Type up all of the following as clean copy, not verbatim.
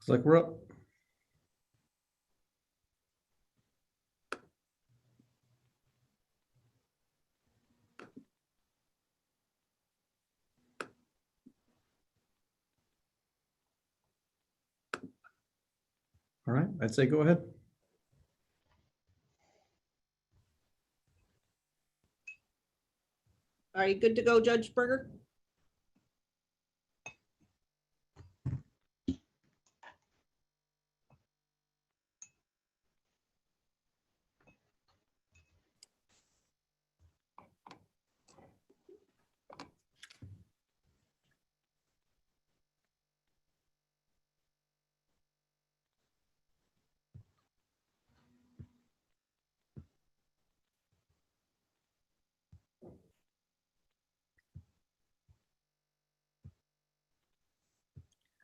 Looks like we're up. All right, I'd say go ahead. Are you good to go, Judge Berger?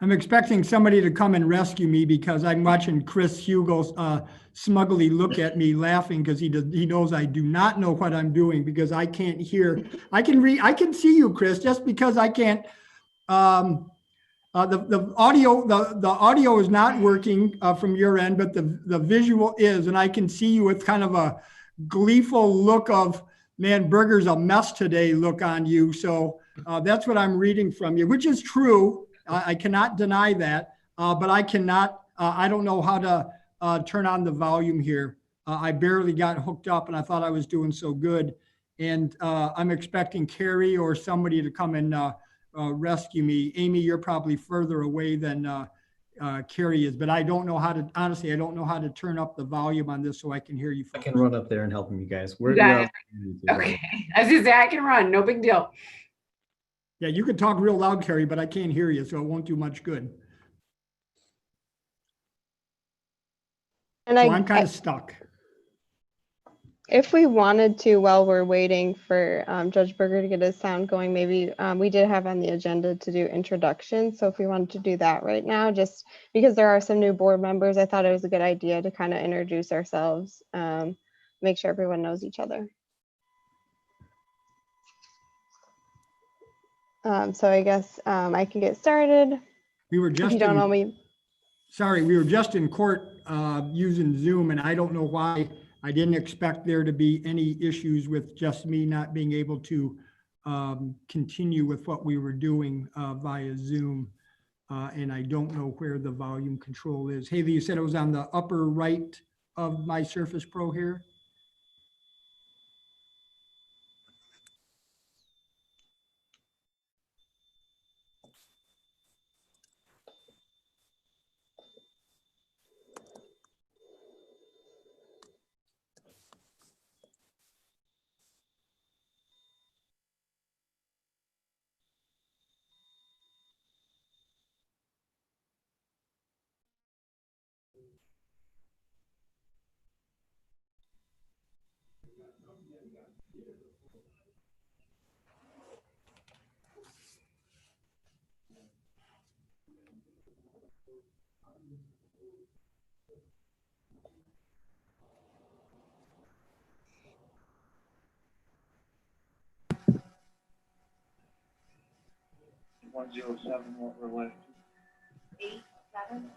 I'm expecting somebody to come and rescue me because I'm watching Chris Hugo smugly look at me laughing because he knows I do not know what I'm doing because I can't hear. I can see you, Chris, just because I can't. The audio is not working from your end, but the visual is, and I can see you with kind of a gleeful look of, man, Berger's a mess today look on you. So that's what I'm reading from you, which is true. I cannot deny that, but I cannot, I don't know how to turn on the volume here. I barely got hooked up and I thought I was doing so good. And I'm expecting Carrie or somebody to come and rescue me. Amy, you're probably further away than Carrie is, but I don't know how to, honestly, I don't know how to turn up the volume on this so I can hear you. I can run up there and help you guys. Okay, I was gonna say I can run, no big deal. Yeah, you can talk real loud, Carrie, but I can't hear you, so it won't do much good. And So I'm kind of stuck. if we wanted to, while we're waiting for Judge Berger to get his sound going, maybe we did have on the agenda to do introductions. So if we wanted to do that right now, just because there are some new board members, I thought it was a good idea to kind of introduce ourselves, make sure everyone knows each other. So I guess I can get started. We were If just you don't know me. Sorry, we were just in court using Zoom, and I don't know why. I didn't expect there to be any issues with just me not being able to continue with what we were doing via Zoom. And I don't know where the volume control is. Haley, you said it was on the upper right of my Surface Pro here? What we're left. 87.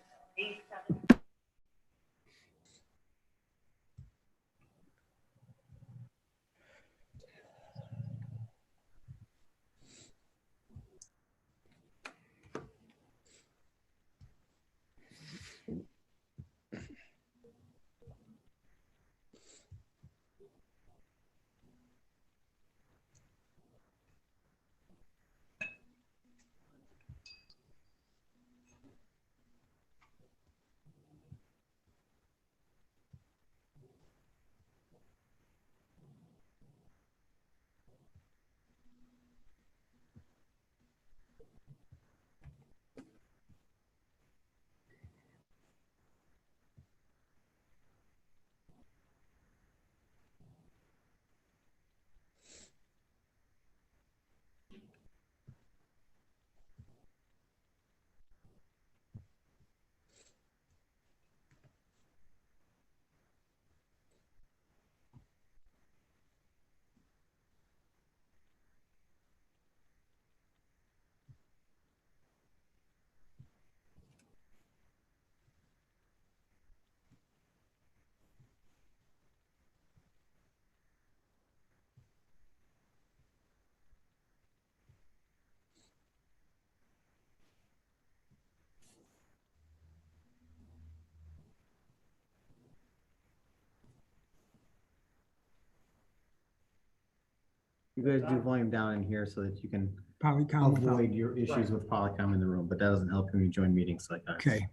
You guys do volume down in here so that you can Polycom without. avoid your issues with Polycom in the room, but that doesn't help when you join meetings like that. Okay.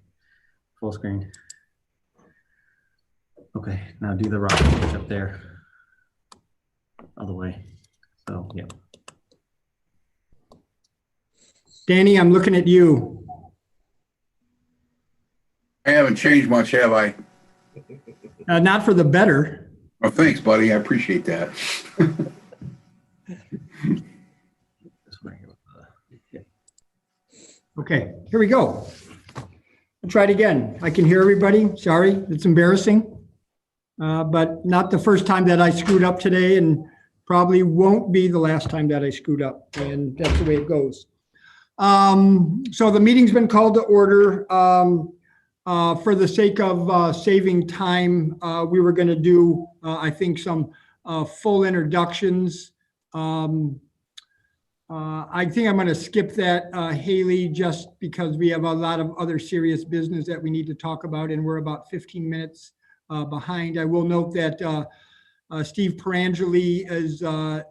Full screen. Okay, now do the rock switch up there. Other way. So, yeah. Danny, I'm looking at you. I haven't changed much, have I? Not for the better. Oh, thanks, buddy. I appreciate that. This one here with the- Okay, here we go. I'll try it again. I can hear everybody. Sorry, it's embarrassing. But not the first time that I screwed up today, and probably won't be the last time that I screwed up. And that's the way it goes. So the meeting's been called to order. For the sake of saving time, we were going to do, I think, some full introductions. I think I'm going to skip that, Haley, just because we have a lot of other serious business that we need to talk about, and we're about 15 minutes behind. I will note that Steve Perangeli has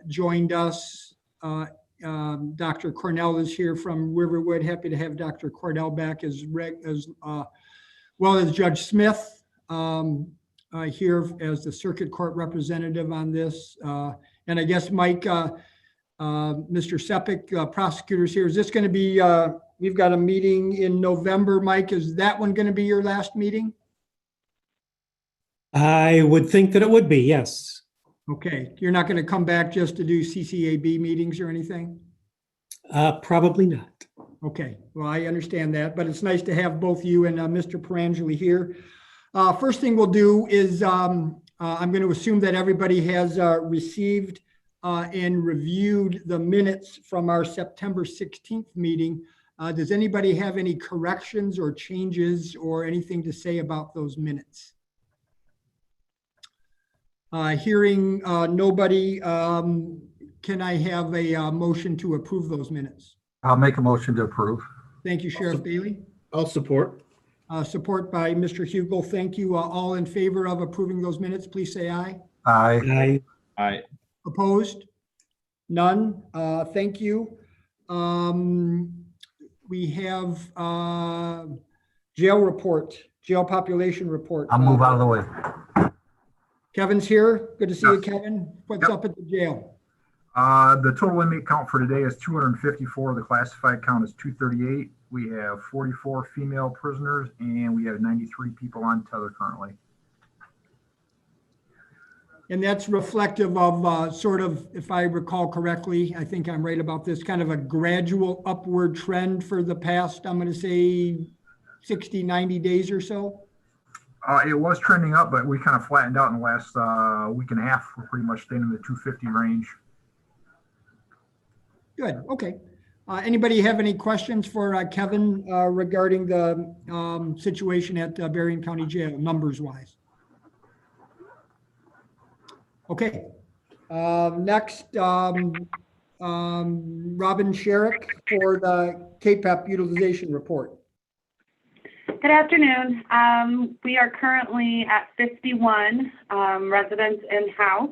joined us. Dr. Cornell is here from Riverwood. Happy to have Dr. Cornell back as well as Judge Smith here as the circuit court representative on this. And I guess Mike, Mr. Sepik, prosecutors here. Is this going to be, we've got a meeting in November, Mike. Is that one going to be your last meeting? I would think that it would be, yes. Okay, you're not going to come back just to do CCAB meetings or anything? Probably not. Okay, well, I understand that, but it's nice to have both you and Mr. Perangeli here. First thing we'll do is I'm going to assume that everybody has received and reviewed the minutes from our September 16th meeting. Does anybody have any corrections or changes or anything to say about those minutes? Hearing nobody, can I have a motion to approve those minutes? I'll make a motion to approve. Thank you, Sheriff Bailey. I'll support. Support by Mr. Hugel. Thank you. All in favor of approving those minutes, please say aye. Aye. I, Opposed? None. Thank you. We have jail report, jail population report. I'll move out of the way. Kevin's here. Good to see you, Yes. Kevin. What's Yep. up at the jail? The total inmate count for today is 254. The classified count is 238. We have 44 female prisoners and we have 93 people on tether currently. And that's reflective of sort of, if I recall correctly, I think I'm right about this, kind of a gradual upward trend for the past, I'm going to say 60, 90 days or so. It was trending up, but we kind of flattened out in the last week and a half. We're pretty much staying in the 250 range. Good, okay. Anybody have any questions for Kevin regarding the situation at Berrien County Jail, numbers wise? Okay. Next, Robin Sherrick for the KPEP utilization report. Good afternoon. We are currently at 51 residents in-house.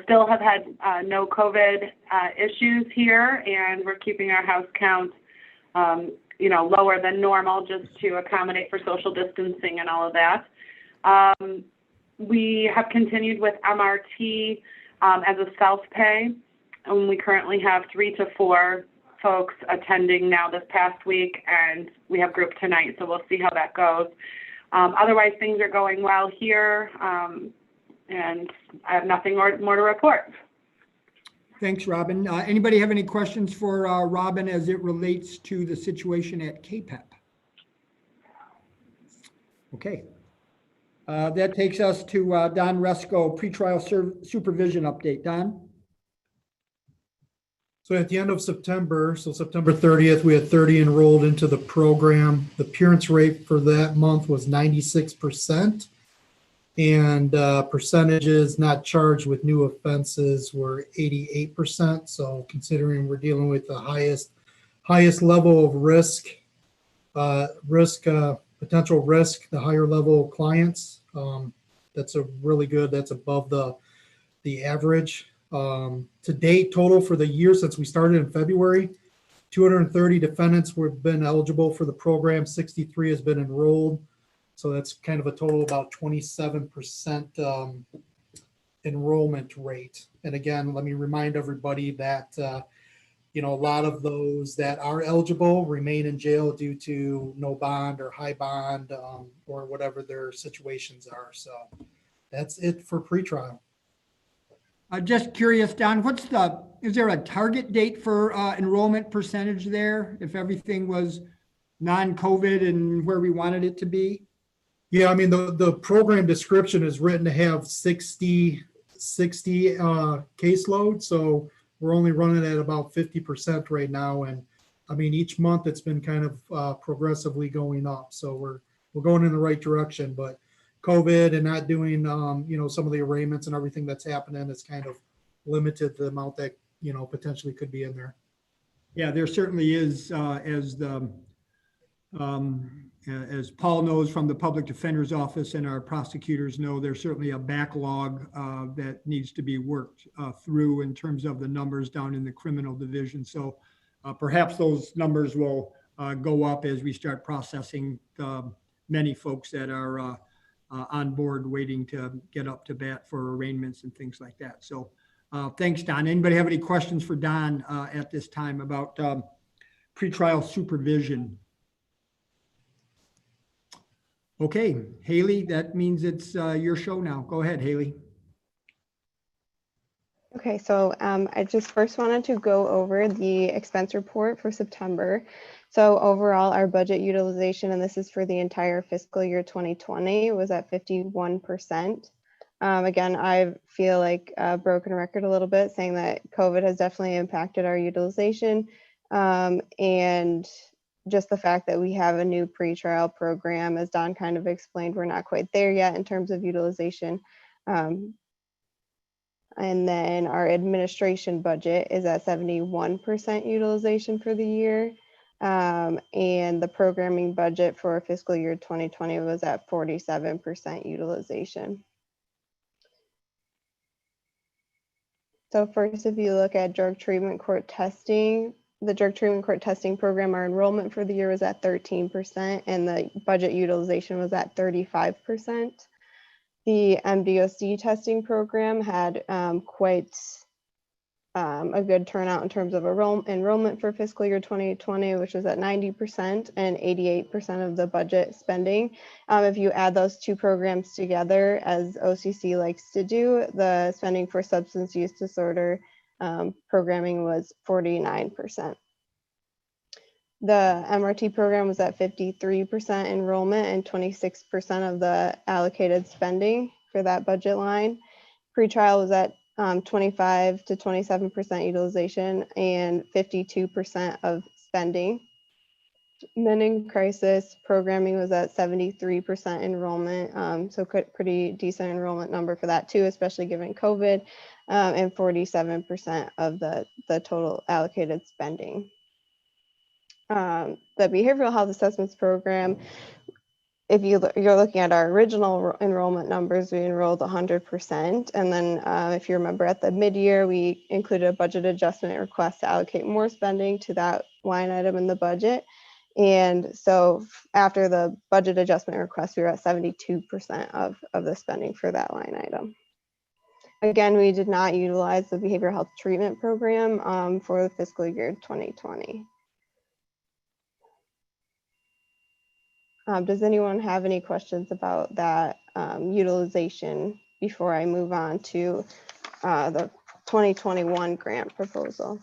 Still have had no COVID issues here, and we're keeping our house count, lower than normal just to accommodate for social distancing and all of that. We have continued with MRT as a self-pay, and we currently have 3 to 4 folks attending now this past week, and we have group tonight, so we'll see how that goes. Otherwise, things are going well here, and I have nothing more to report. Thanks, Robin. Anybody have any questions for Robin as it relates to the situation at KPEP? Okay. That takes us to Don Resco, pretrial supervision update. Don? So at the end of September, so September 30th, we had 30 enrolled into the program. The appearance rate for that month was 96%. And percentages not charged with new offenses were 88%. So considering we're dealing with the highest level of risk, potential risk, the higher level clients, that's a really good, that's above the average. To date, total for the year since we started in February, 230 defendants have been eligible for the program. 63 has been enrolled. So that's kind of a total about 27% enrollment rate. And again, let me remind everybody that a lot of those that are eligible remain in jail due to no bond or high bond or whatever their situations are. So that's it for pretrial. Just curious, Don, is there a target date for enrollment percentage there? If everything was non-COVID and where we wanted it to be? Yeah, I mean, the program description is written to have 60 caseload. So we're only running at about 50% right now. And I mean, each month it's been kind of progressively going up. So we're going in the right direction, but COVID and not doing, some of the arraignments and everything that's happening has kind of limited the amount that, potentially could be in there. Yeah, there certainly is, as Paul knows from the Public Defender's Office and our prosecutors know, there's certainly a backlog that needs to be worked through in terms of the numbers down in the criminal division. So perhaps those numbers will go up as we start processing many folks that are on board waiting to get up to bat for arraignments and things like that. So thanks, Don. Anybody have any questions for Don at this time about pretrial supervision? Okay, Haley, that means it's your show now. Go ahead, Haley. Okay, so I just first wanted to go over the expense report for September. So overall, our budget utilization, and this is for the entire fiscal year 2020, was at 51%. Again, I feel like a broken record a little bit, saying that COVID has definitely impacted our utilization. And just the fact that we have a new pretrial program, as Don kind of explained, we're not quite there yet in terms of utilization. And then our administration budget is at 71% utilization for the year. And the programming budget for fiscal year 2020 was at 47% utilization. So first, if you look at drug treatment court testing, the drug treatment court testing program, our enrollment for the year was at 13% and the budget utilization was at 35%. The MDOC testing program had quite a good turnout in terms of enrollment for fiscal year 2020, which was at 90% and 88% of the budget spending. If you add those two programs together, as OCC likes to do, the spending for substance use disorder programming was 49%. The MRT program was at 53% enrollment and 26% of the allocated spending for that budget line. Pretrial was at 25 to 27% utilization and 52% of spending. Men in crisis programming was at 73% enrollment, so pretty decent enrollment number for that too, especially given COVID, and 47% of the total allocated spending. The behavioral health assessments program, if you're looking at our original enrollment numbers, we enrolled 100%. And then if you remember at the mid-year, we included a budget adjustment request to allocate more spending to that line item in the budget. And so after the budget adjustment request, we were at 72% of the spending for that line item. Again, we did not utilize the behavioral health treatment program for the fiscal year 2020. Does anyone have any questions about that utilization before I move on to the 2021 grant proposal?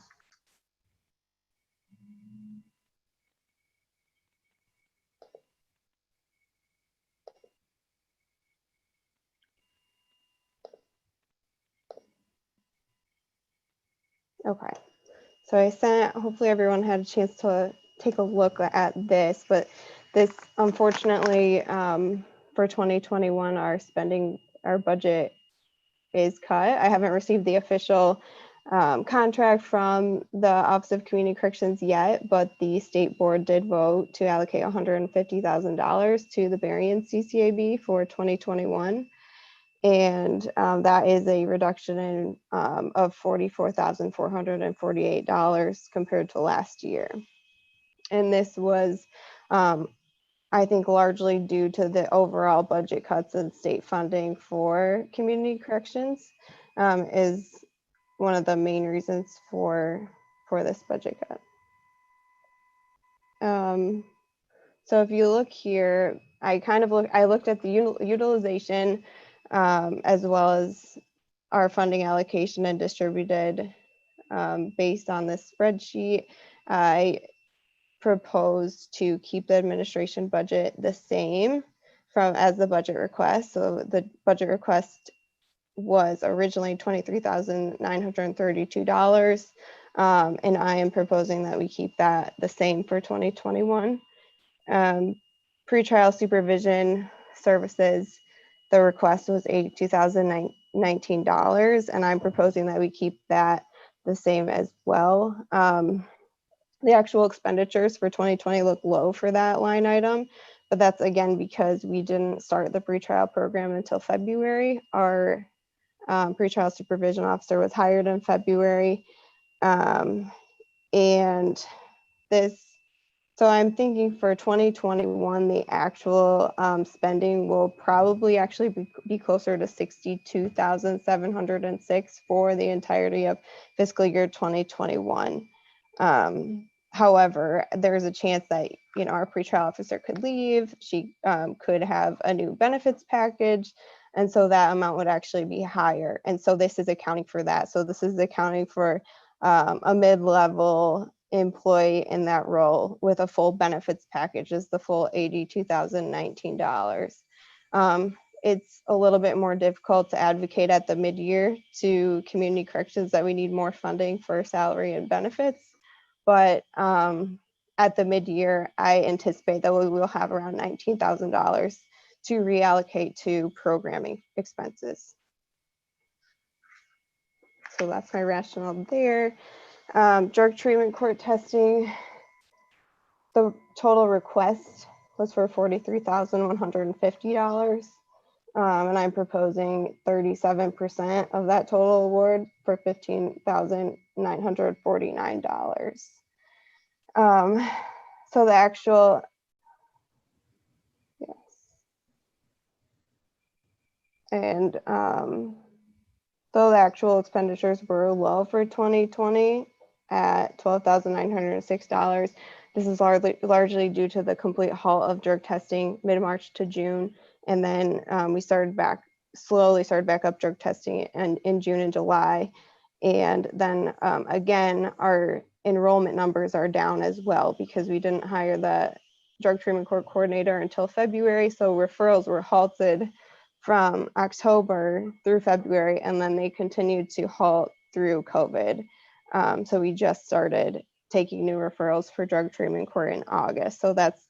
Okay, so hopefully everyone had a chance to take a look at this, but this, unfortunately, for 2021, our budget is cut. I haven't received the official contract from the Office of Community Corrections yet, but the state board did vote to allocate $150,000 to the Berrien CCAB for 2021. And that is a reduction of $44,448 compared to last year. And this was, I think, largely due to the overall budget cuts and state funding for community corrections, is one of the main reasons for this budget cut. So if you look here, I looked at the utilization as well as our funding allocation and distributed based on this spreadsheet. I propose to keep the administration budget the same as the budget request. So the budget request was originally $23,932. And I am proposing that we keep that the same for 2021. Pretrial supervision services, the request was $82,019, and I'm proposing that we keep that the same as well. The actual expenditures for 2020 look low for that line item, but that's again because we didn't start the pretrial program until February. Our pretrial supervision officer was hired in February, and so I'm thinking for 2021, the actual spending will probably actually be closer to $62,706 for the entirety of fiscal year 2021. However, there's a chance that our pretrial officer could leave. She could have a new benefits package, and so that amount would actually be higher. And so this is accounting for that. So this is accounting for a mid-level employee in that role with a full benefits package is the full $82,019. It's a little bit more difficult to advocate at the mid-year to community corrections that we need more funding for salary and benefits. But at the mid-year, I anticipate that we will have around $19,000 to reallocate to programming expenses. So that's my rationale there. Drug treatment court testing, the total request was for $43,150. And I'm proposing 37% of that total award for $15,949. So the actual, yes. And though the actual expenditures were low for 2020 at $12,906, this is largely due to the complete halt of drug testing mid-March to June. And then we slowly started back up drug testing in June and July. And then again, our enrollment numbers are down as well because we didn't hire the drug treatment court coordinator until February. So referrals were halted from October through February, and then they continued to halt through COVID. So we just started taking new referrals for drug treatment court in August. So that's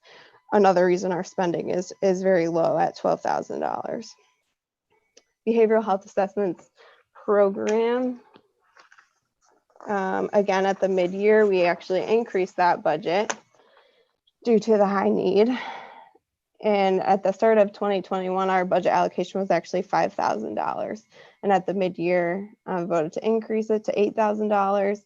another reason our spending is very low at $12,000. Behavioral health assessments program. Again, at the mid-year, we actually increased that budget due to the high need. And at the start of 2021, our budget allocation was actually $5,000. And at the mid-year, I voted to increase it to $8,000.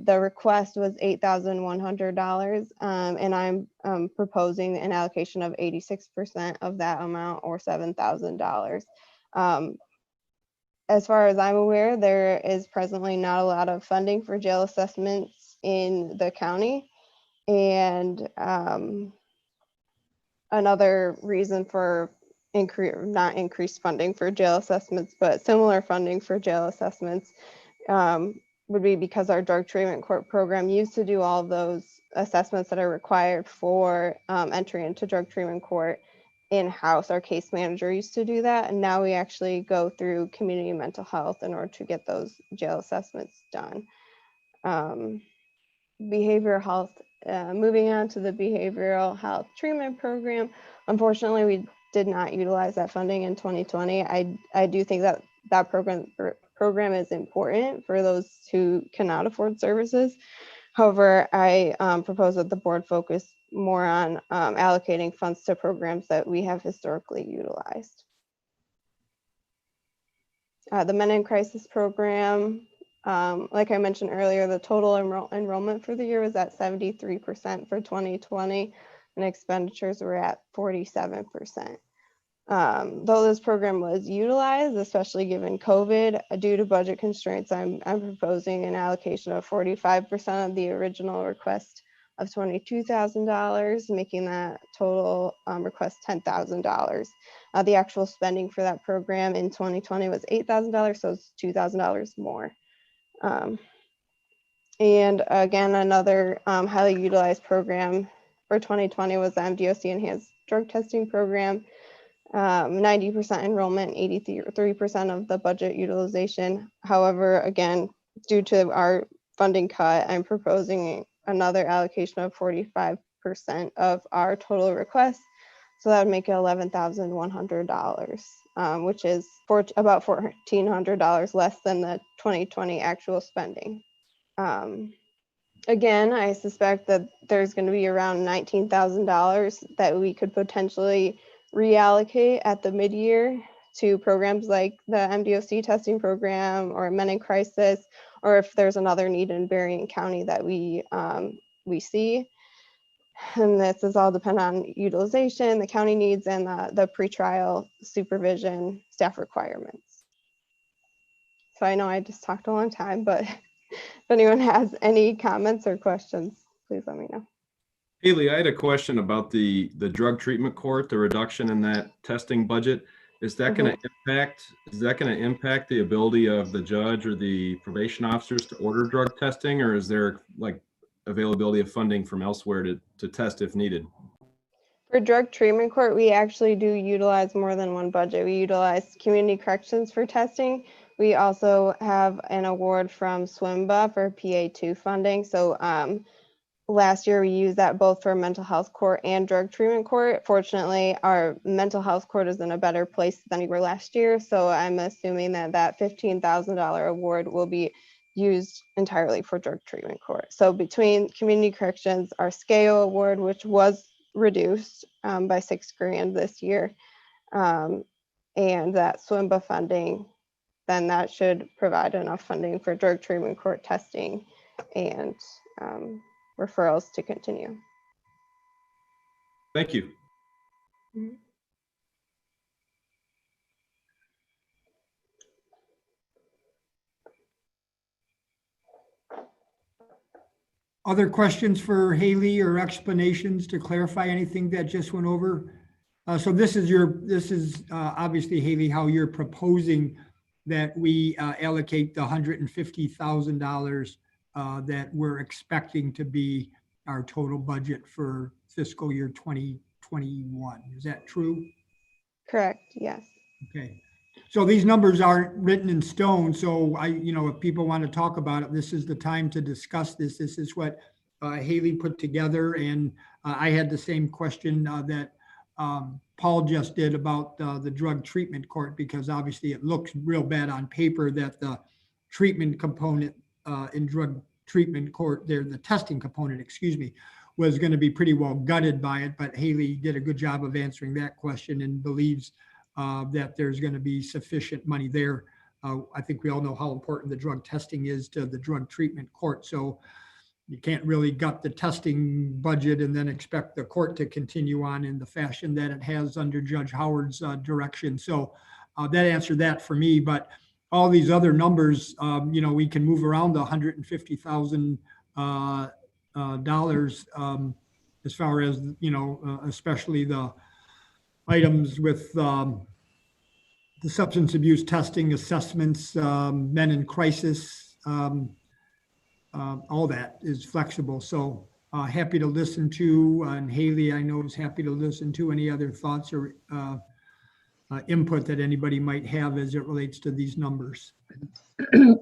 The request was $8,100, and I'm proposing an allocation of 86% of that amount, or $7,000. As far as I'm aware, there is presently not a lot of funding for jail assessments in the county. And another reason for not increased funding for jail assessments, but similar funding for jail assessments would be because our drug treatment court program used to do all those assessments that are required for entry into drug treatment court in-house. Our case manager used to do that, and now we actually go through community mental health in order to get those jail assessments done. Behavioral health, moving on to the behavioral health treatment program. Unfortunately, we did not utilize that funding in 2020. I do think that program is important for those who cannot afford services. However, I propose that the board focus more on allocating funds to programs that we have historically utilized. The Men in Crisis program, like I mentioned earlier, the total enrollment for the year was at 73% for 2020, and expenditures were at 47%. Though this program was utilized, especially given COVID, due to budget constraints, I'm proposing an allocation of 45% of the original request of $22,000, making that total request $10,000. The actual spending for that program in 2020 was $8,000, so it's $2,000 more. And again, another highly utilized program for 2020 was the MDOC Enhanced Drug Testing Program. 90% enrollment, 83% of the budget utilization. However, again, due to our funding cut, I'm proposing another allocation of 45% of our total request. So that would make it $11,100, which is about $1,400 less than the 2020 actual spending. Again, I suspect that there's going to be around $19,000 that we could potentially reallocate at the mid-year to programs like the MDOC testing program or Men in Crisis, or if there's another need in Berrien County that we see. And this is all dependent on utilization, the county needs, and the pretrial supervision staff requirements. So I know I just talked a long time, but if anyone has any comments or questions, please let me know. Haley, I had a question about the drug treatment court, the reduction in that testing budget. Is that going to impact the ability of the judge or the probation officers to order drug testing, or is there like availability of funding from elsewhere to test if needed? For drug treatment court, we actually do utilize more than one budget. We utilize community corrections for testing. We also have an award from SWMBA for PA2 funding. So last year we used that both for mental health court and drug treatment court. Fortunately, our mental health court is in a better place than we were last year. So I'm assuming that that $15,000 award will be used entirely for drug treatment court. So between community corrections, our SCAO award, which was reduced by $6,000 this year, and that SWMBA funding, then that should provide enough funding for drug treatment court testing and referrals to continue. Thank you. Mm-hmm. Other questions for Haley or explanations to clarify anything that just went over? So this is obviously, Haley, how you're proposing that we allocate the $150,000 that we're expecting to be our total budget for fiscal year 2021. Is that true? Correct, yes. Okay. So these numbers aren't written in stone. So if people want to talk about it, this is the time to discuss this. This is what Haley put together. And I had the same question that Paul just did about the drug treatment court, because obviously it looks real bad on paper that the treatment component in drug treatment court there, the testing component, was going to be pretty well gutted by it. But Haley did a good job of answering that question and believes that there's going to be sufficient money there. I think we all know how important the drug testing is to the drug treatment court. So you can't really gut the testing budget and then expect the court to continue on in the fashion that it has under Judge Howard's direction. So that answered that for me. But all these other numbers, we can move around the $150,000 as far as, especially the items with the substance abuse testing, assessments, men in crisis, all that is flexible. So happy to listen to, and Haley, I know, is happy to listen to any other thoughts or input that anybody might have as it relates to these numbers.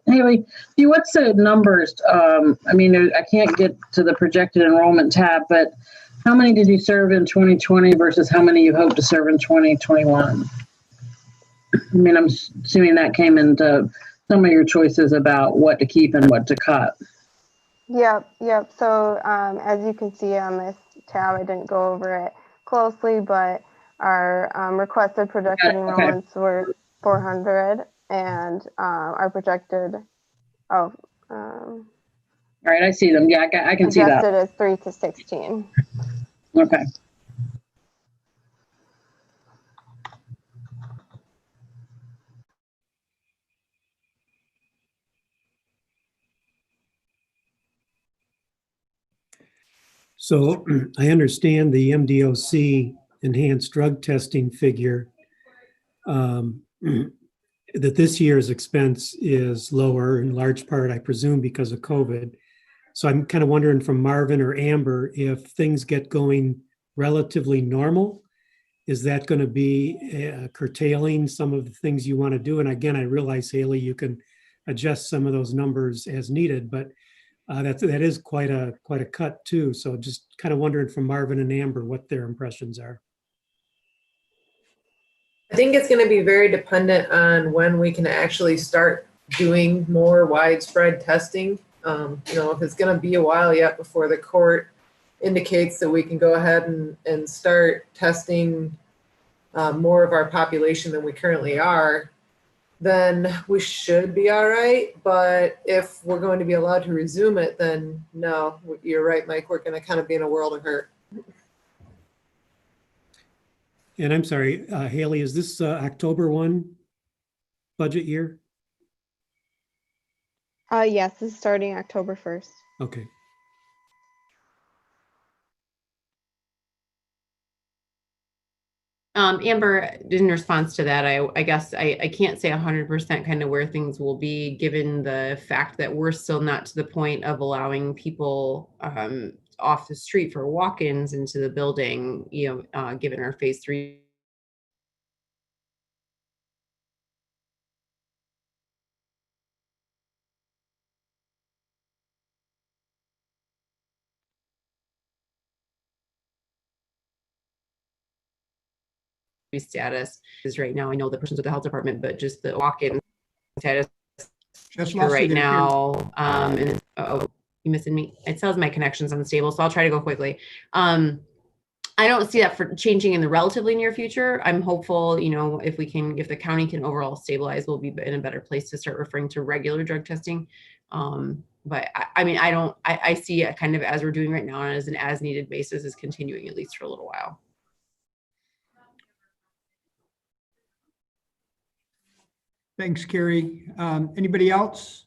Haley, what's the numbers? I can't get to the projected enrollment tab, but how many did you serve in 2020 versus how many you hope to serve in 2021? I'm assuming that came into some of your choices about what to keep and what to cut. Yep. So as you can see on this tab, I didn't go over it closely, but our requested projected enrollments were 400. and our projected, oh, All right, I see them. Yeah, I can see adjusted that. is 3 to 16. Okay. So I understand the MDOC enhanced drug testing figure, that this year's expense is lower in large part, I presume, because of COVID. So I'm kind of wondering from Marvin or Amber, if things get going relatively normal, is that going to be curtailing some of the things you want to do? And again, I realize, Haley, you can adjust some of those numbers as needed, but that is quite a cut too. So just kind of wondering from Marvin and Amber what their impressions are. I think it's going to be very dependent on when we can actually start doing more widespread testing. If it's going to be a while yet before the court indicates that we can go ahead and start testing more of our population than we currently are, then we should be all right. But if we're going to be allowed to resume it, then no, you're right, Mike, we're going to kind of be in a world of hurt. And I'm sorry, Haley, is this October 1 budget year? Yes, this is starting October 1st. Okay. Amber, in response to that, I guess I can't say 100% kind of where things will be, given the fact that we're still not to the point of allowing people off the street for walk-ins into the building, given our phase 3. Status is right now. I know the person's with the health department, but just the walk-in status for right now. And oh, you missing me? It says my connection's unstable, so I'll try to go quickly. I don't see that for changing in the relatively near future. I'm hopeful, if the county can overall stabilize, we'll be in a better place to start referring to regular drug testing. But I see it kind of as we're doing right now, and as an as needed basis is continuing at least for a little while. Thanks, Carrie. Anybody else?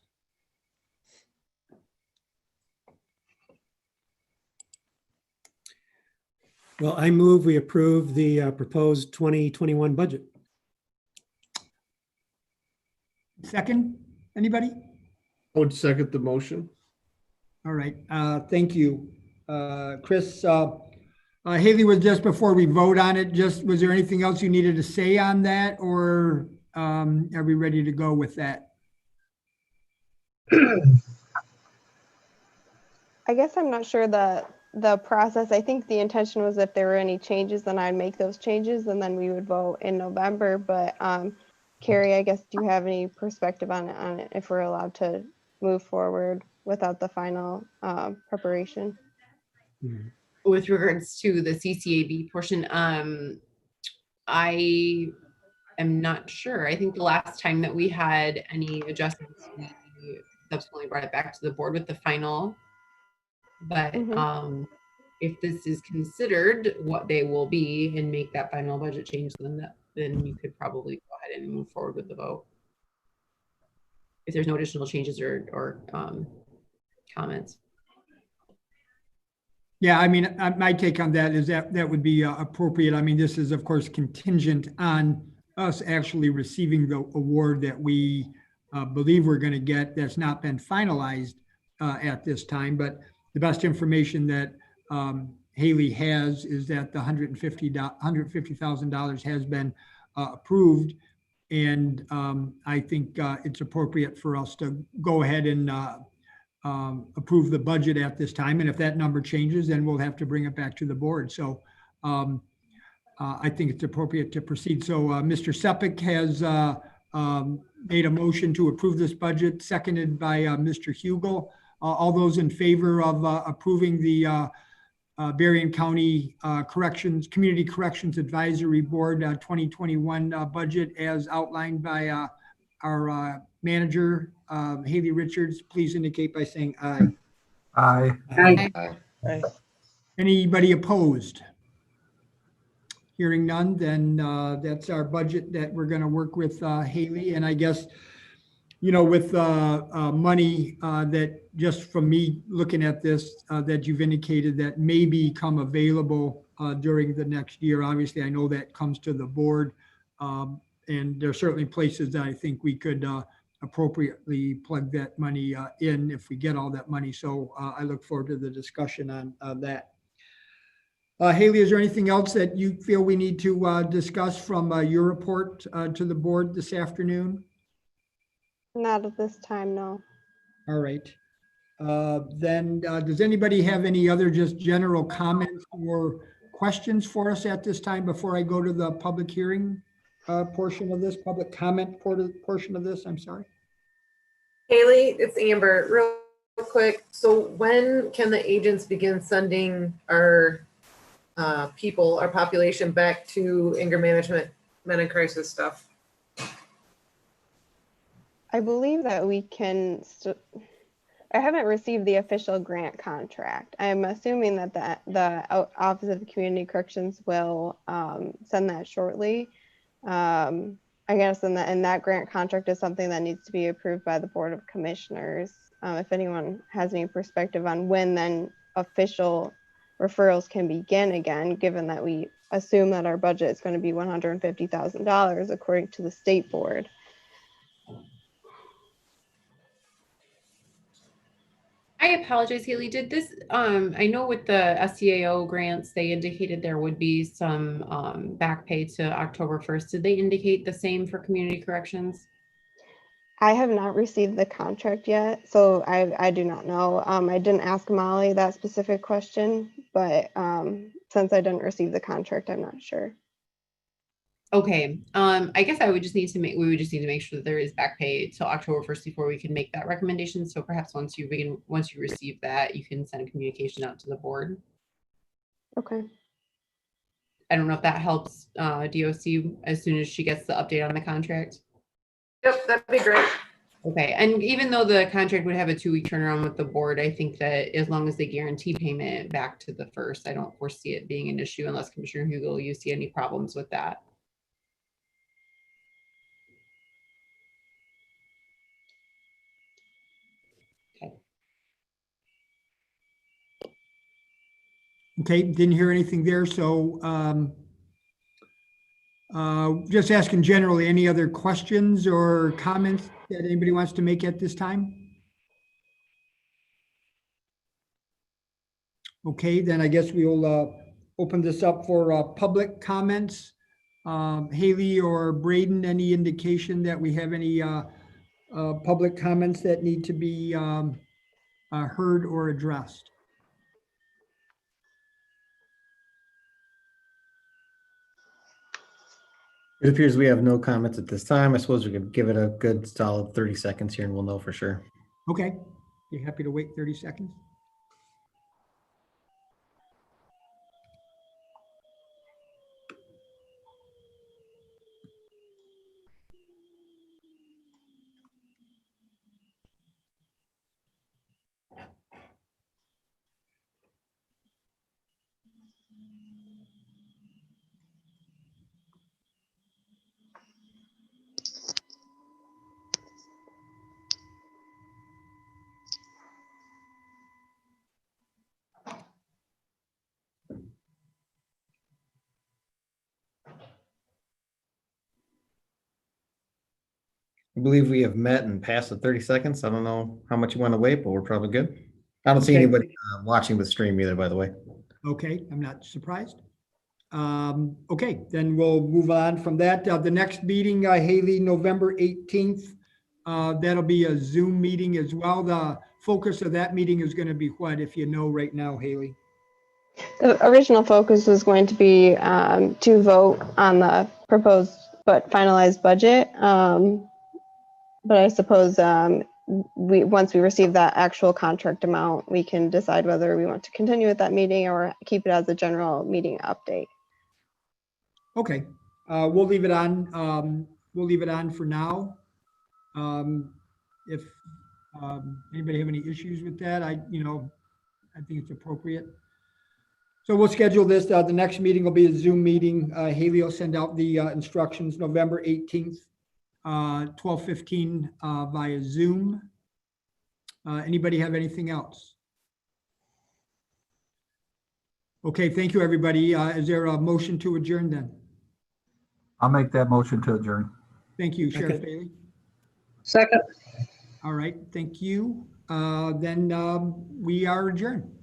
Well, I move we approve the proposed 2021 budget. Second, anybody? I would second the motion. All right, thank you. Chris, Haley, was just before we vote on it, was there anything else you needed to say on that, or are we ready to go with that? I guess I'm not sure the process. I think the intention was if there were any changes, then I'd make those changes and then we would vote in November. But Carrie, I guess, do you have any perspective on it if we're allowed to move forward without the final preparation? With regards to the CCAB portion, I am not sure. I think the last time that we had any adjustments, we subsequently brought it back to the board with the final. But if this is considered what they will be and make that final budget change, then you could probably go ahead and move forward with the vote. If there's no additional changes or comments. Yeah, I mean, my take on that is that would be appropriate. I mean, this is, of course, contingent on us actually receiving the award that we believe we're going to get that's not been finalized at this time. But the best information that Haley has is that the $150,000 has been approved. And I think it's appropriate for us to go ahead and approve the budget at this time. And if that number changes, then we'll have to bring it back to the board. So I think it's appropriate to proceed. So Mr. Sepik has made a motion to approve this budget, seconded by Mr. Hugel. All those in favor of approving the Berrien County Community Corrections Advisory Board 2021 budget as outlined by our manager, Haley Richards, please indicate by saying aye. Aye. Aye. Anybody opposed? Hearing none, then that's our budget that we're going to work with Haley. And I guess, you know, with money that just from me looking at this, that you've indicated that may become available during the next year. Obviously, I know that comes to the board. And there are certainly places that I think we could appropriately plug that money in if we get all that money. So I look forward to the discussion on that. Haley, is there anything else that you feel we need to discuss from your report to the board this afternoon? Not at this time, no. All right. Then does anybody have any other just general comments or questions for us at this time before I go to the public hearing portion of this, public comment portion of this? I'm sorry. Haley, it's Amber. Real quick. So when can the agents begin sending our people, our population back to anger management, men in crisis stuff? I believe that we can, I haven't received the official grant contract. I'm assuming that the Office of Community Corrections will send that shortly. I guess, and that grant contract is something that needs to be approved by the Board of Commissioners. If anyone has any perspective on when then official referrals can begin again, given that we assume that our budget is going to be $150,000 according to the state board. I apologize, Haley. Did this, I know with the SCAO grants, they indicated there would be some back pay to October 1st. Did they indicate the same for community corrections? I have not received the contract yet, so I do not know. I didn't ask Molly that specific question, but since I didn't receive the contract, I'm not sure. Okay, I guess we would just need to make sure that there is back pay till October 1st before we can make that recommendation. So perhaps once you receive that, you can send a communication out to the board. Okay. I don't know if that helps DOC as soon as she gets the update on the contract. Yep, that'd be great. Okay, and even though the contract would have a 2-week turnaround with the board, I think that as long as they guarantee payment back to the 1st, I don't foresee it being an issue unless Commissioner Hugel, you see any problems with that. Okay, didn't hear anything there. So just asking generally, any other questions or comments that anybody wants to make at this time? Okay, then I guess we'll open this up for public comments. Haley or Braden, any indication that we have any public comments that need to be heard or addressed? It appears we have no comments at this time. I suppose we could give it a good solid 30 seconds here and we'll know for sure. Okay, you happy to wait 30 seconds? I believe we have met and passed the 30 seconds. I don't know how much you want to wait, but we're probably good. I don't see Okay. anybody watching the stream either, by the way. Okay, I'm not surprised. Okay, then we'll move on from that. The next meeting, Haley, November 18th. That'll be a Zoom meeting as well. The focus of that meeting is going to be what, if you know right now, Haley? The original focus was going to be to vote on the proposed but finalized budget. But I suppose once we receive that actual contract amount, we can decide whether we want to continue with that meeting or keep it as a general meeting update. Okay, we'll leave it on. We'll leave it on for now. If anybody have any issues with that, I think it's appropriate. So we'll schedule this. The next meeting will be a Zoom meeting. Haley will send out the instructions November 18th, 12:15 via Zoom. Anybody have anything else? Okay, thank you, everybody. Is there a motion to adjourn then? I'll make that motion to adjourn. Thank you, Sheriff Okay. Bailey. Second. All right, thank you. Then we are adjourned.